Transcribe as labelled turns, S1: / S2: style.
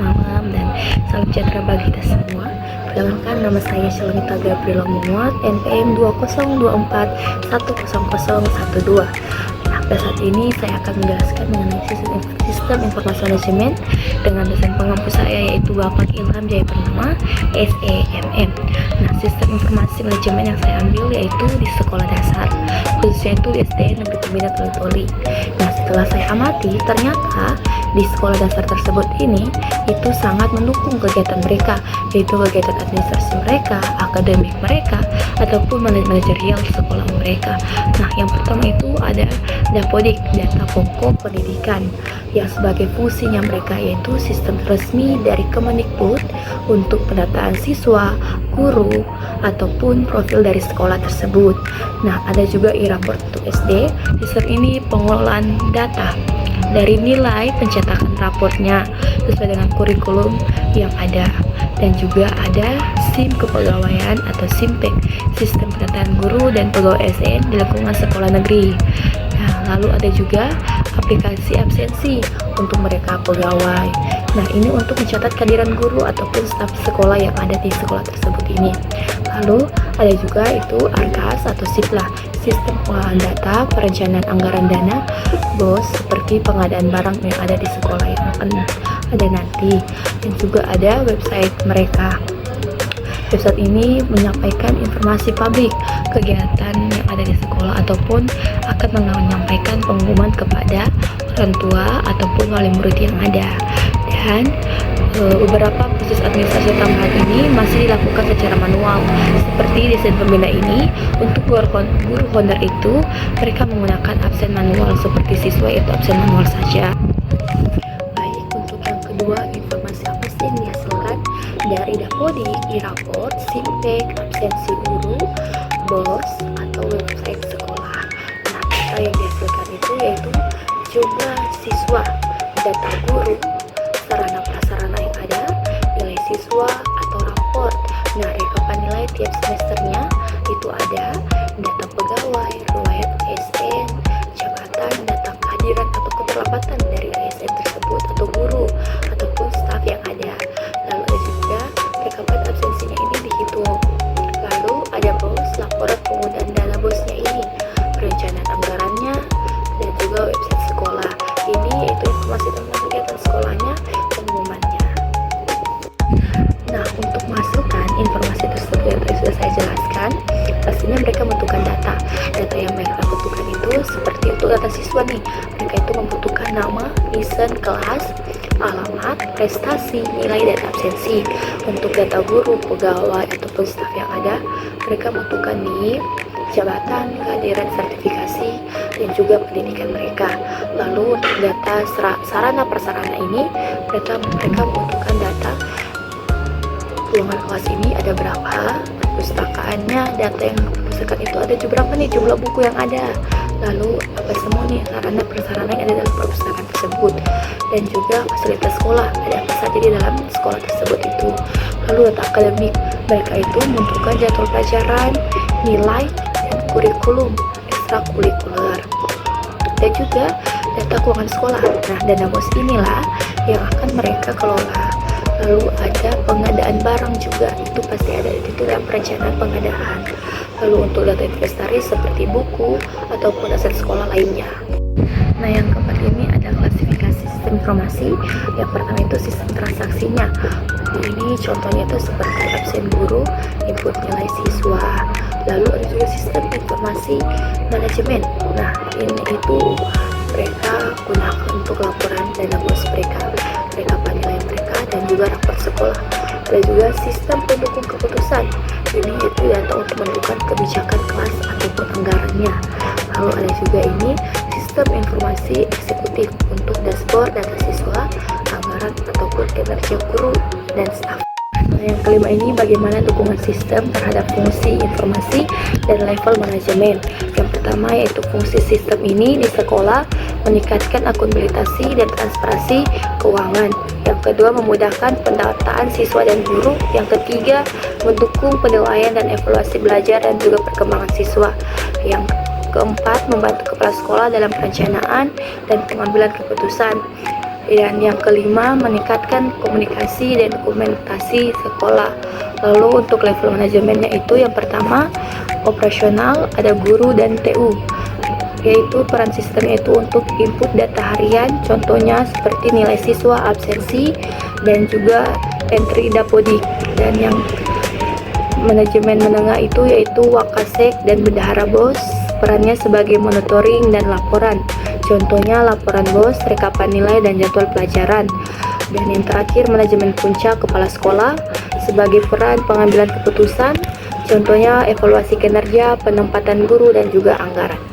S1: malam dan salam sejahtera bagi kita semua. Perkenalkan, nama saya Shalomita Gabriela Muhammad, NPM 202104100012. Nah, pada saat ini saya akan menjelaskan mengenai sistem informasi manajemen dengan dosen pengampu saya, yaitu Bapak Ilham Jaya Purnama, SEMM. Nah, sistem informasi manajemen yang saya ambil yaitu di sekolah dasar, khususnya itu SDN Negeri Pembina Toli. Nah, setelah saya amati, ternyata di sekolah dasar tersebut ini itu sangat mendukung kegiatan mereka, yaitu kegiatan administrasi mereka, akademik mereka, ataupun manajerial sekolah mereka. Nah, yang pertama itu ada Dapodik, data pokok pendidikan, yang sebagai fungsinya mereka yaitu sistem resmi dari Kemendikbud untuk pendataan siswa, guru, ataupun profil dari sekolah tersebut. Nah, ada juga e-raport untuk SD. Sistem ini pengelolaan data dari nilai pencetakan raportnya sesuai dengan kurikulum yang ada, dan juga ada SIM kepegawaian atau SIMPEK, sistem pendataan guru dan pegawai SN di lingkungan sekolah negeri. Nah, lalu ada juga aplikasi absensi untuk mereka pegawai. Nah, ini untuk mencatat kehadiran guru ataupun staf sekolah yang ada di sekolah tersebut ini. Lalu ada juga itu ARKAS atau SIPLA, sistem pengolahan data, perencanaan anggaran dana, BOS, seperti pengadaan barang yang ada di sekolah yang akan ada nanti. Dan juga ada website mereka. Website ini menyampaikan informasi publik, kegiatan yang ada di sekolah, ataupun akan menyampaikan pengumuman kepada orang tua ataupun wali murid yang ada. Dan beberapa proses administrasi tambahan ini masih dilakukan secara manual, seperti desain pembina ini. Untuk guru honor itu mereka menggunakan absen manual, seperti siswa itu absen manual saja. Baik, untuk yang kedua, informasi apa sih yang dihasilkan dari Dapodik, e-raport, SIMPEK, absensi guru, BOS, atau website sekolah. Nah, data yang dihasilkan itu yaitu jumlah siswa, data guru, sarana prasarana yang ada, nilai siswa atau raport. Nah, rekapan nilai tiap semesternya itu ada data pegawai, riwayat ASN, jabatan, data kehadiran atau keterlambatan dari ASN tersebut atau guru ataupun staf yang ada. Lalu ada juga rekapan absensinya ini dihitung. Lalu ada BOS, laporan penggunaan dana BOS-nya ini, perencanaan anggarannya, dan juga website sekolah. Ini yaitu informasi tentang kegiatan sekolahnya, pengumumannya. Nah, untuk masukkan informasi tersebut yang tadi sudah saya jelaskan, pastinya mereka membutuhkan data. Data yang mereka butuhkan itu seperti untuk data siswa nih, mereka itu membutuhkan nama, lisen, kelas, alamat, prestasi, nilai, dan absensi. Untuk data guru, pegawai, ataupun staf yang ada, mereka membutuhkan nih jabatan, kehadiran, sertifikasi, dan juga pendidikan mereka. Lalu untuk data sarana prasarana ini, mereka membutuhkan data ruangan kelas ini ada berapa, perpustakaannya, data yang perpustakaan itu ada berapa nih jumlah buku yang ada, lalu apa semua nih sarana prasarana yang ada dalam perpustakaan tersebut, dan juga fasilitas sekolah, ada apa saja di dalam sekolah tersebut itu. Lalu data akademik, mereka itu membutuhkan jadwal pelajaran, nilai, dan kurikulum ekstrakurikuler, dan juga data keuangan sekolah. Nah, dana BOS inilah yang akan mereka kelola. Lalu ada pengadaan barang juga, itu pasti ada di dalam perencanaan pengadaan. Lalu untuk data inventaris seperti buku ataupun aset sekolah lainnya. Nah, yang keempat ini ada klasifikasi sistem informasi. Yang pertama itu sistem transaksinya. Ini contohnya itu seperti absen guru, input nilai siswa. Lalu ada juga sistem informasi manajemen. Nah, ini itu mereka gunakan untuk laporan dana BOS mereka, rekapan nilai mereka, dan juga rapor sekolah. Ada juga sistem pendukung keputusan. Ini itu data untuk menentukan kebijakan kelas ataupun anggarannya. Lalu ada juga ini sistem informasi eksekutif untuk dashboard data siswa, anggaran ataupun kinerja guru dan staf. Nah, yang kelima ini bagaimana dukungan sistem terhadap fungsi informasi dan level manajemen. Yang pertama yaitu fungsi sistem ini di sekolah meningkatkan akuntabilitasi dan transparansi keuangan. Yang kedua, memudahkan pendataan siswa dan guru. Yang ketiga, mendukung penilaian dan evaluasi belajar dan juga perkembangan siswa. Yang keempat, membantu kepala sekolah dalam perencanaan dan pengambilan keputusan. Dan yang kelima, meningkatkan komunikasi dan dokumentasi sekolah. Lalu untuk level manajemennya itu yang pertama, operasional, ada guru dan TU, yaitu peran sistemnya itu untuk input data harian, contohnya seperti nilai siswa, absensi, dan juga entry dapodik. Dan yang manajemen menengah itu yaitu wakasek dan bendahara BOS, perannya sebagai monitoring dan laporan, contohnya laporan BOS, rekapan nilai, dan jadwal pelajaran. Dan yang terakhir, manajemen puncak, kepala sekolah, sebagai peran pengambilan keputusan, contohnya evaluasi kinerja, penempatan guru, dan juga anggaran.